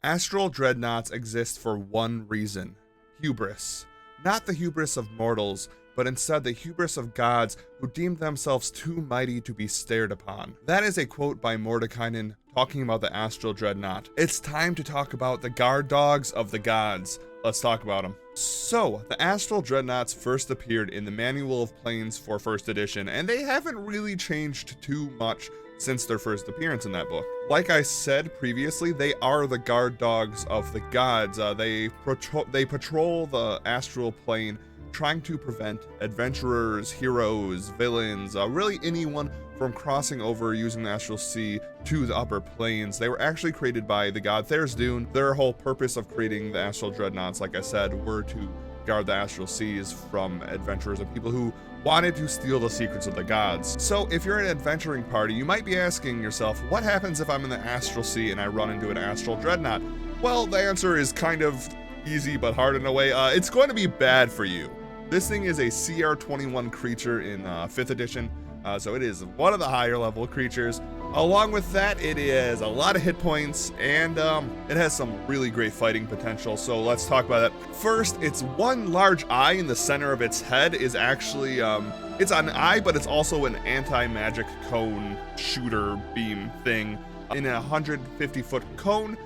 Astral Dreadnoughts exist for one reason: hubris. Not the hubris of mortals, but instead the hubris of gods who deemed themselves too mighty to be stared upon. That is a quote by Mordekainen talking about the Astral Dreadnought. It's time to talk about the guard dogs of the gods. Let's talk about them. So, the Astral Dreadnoughts first appeared in the Manual of Planes for 1st edition, and they haven't really changed too much since their first appearance in that book. Like I said previously, they are the guard dogs of the gods. They patrol the astral plane, trying to prevent adventurers, heroes, villains, really anyone from crossing over using the astral sea to the upper planes. They were actually created by the god Tharizdun. Their whole purpose of creating the Astral Dreadnoughts, like I said, were to guard the astral seas from adventurers and people who wanted to steal the secrets of the gods. So if you're an adventuring party, you might be asking yourself, what happens if I'm in the astral sea and I run into an Astral Dreadnought? Well, the answer is kind of easy but hard in a way. It's going to be bad for you. This thing is a CR21 creature in 5th edition, so it is one of the higher level creatures. Along with that, it is a lot of hit points, and it has some really great fighting potential, so let's talk about that. First, its one large eye in the center of its head is actually, it's an eye, but it's also an anti-magic cone shooter beam thing. In a 150-foot cone,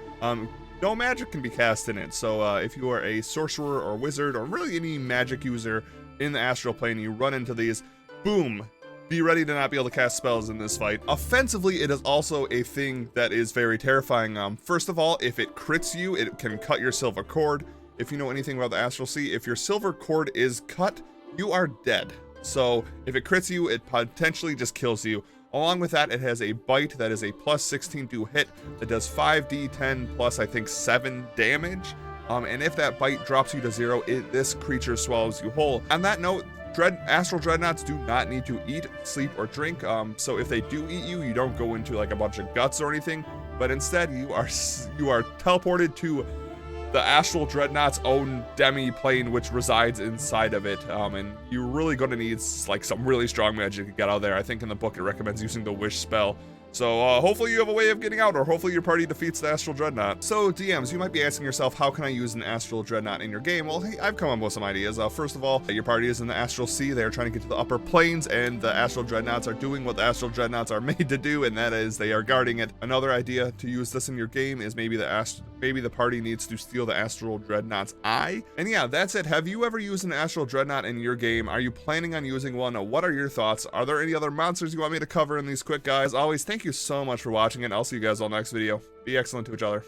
no magic can be cast in it, so if you are a sorcerer or wizard, or really any magic user in the astral plane, you run into these, boom, be ready to not be able to cast spells in this fight. Offensively, it is also a thing that is very terrifying. First of all, if it crits you, it can cut your silver cord. If you know anything about the astral sea, if your silver cord is cut, you are dead. So if it crits you, it potentially just kills you. Along with that, it has a bite that is a plus 16 to hit that does 5d10 plus I think 7 damage. And if that bite drops you to 0, this creature swallows you whole. On that note, Astral Dreadnoughts do not need to eat, sleep, or drink. So if they do eat you, you don't go into like a bunch of guts or anything, but instead you are teleported to the Astral Dreadnought's own demi-plane, which resides inside of it. And you're really going to need like some really strong magic to get out of there. I think in the book it recommends using the Wish spell. So hopefully you have a way of getting out, or hopefully your party defeats the Astral Dreadnought. So DMs, you might be asking yourself, how can I use an Astral Dreadnought in your game? Well, hey, I've come up with some ideas. First of all, your party is in the Astral Sea. They're trying to get to the upper planes, and the Astral Dreadnoughts are doing what the Astral Dreadnoughts are made to do, and that is they are guarding it. Another idea to use this in your game is maybe the party needs to steal the Astral Dreadnought's eye. And yeah, that's it. Have you ever used an Astral Dreadnought in your game? Are you planning on using one? What are your thoughts? Are there any other monsters you want me to cover in these quick guys? As always, thank you so much for watching, and I'll see you guys all next video. Be excellent to each other.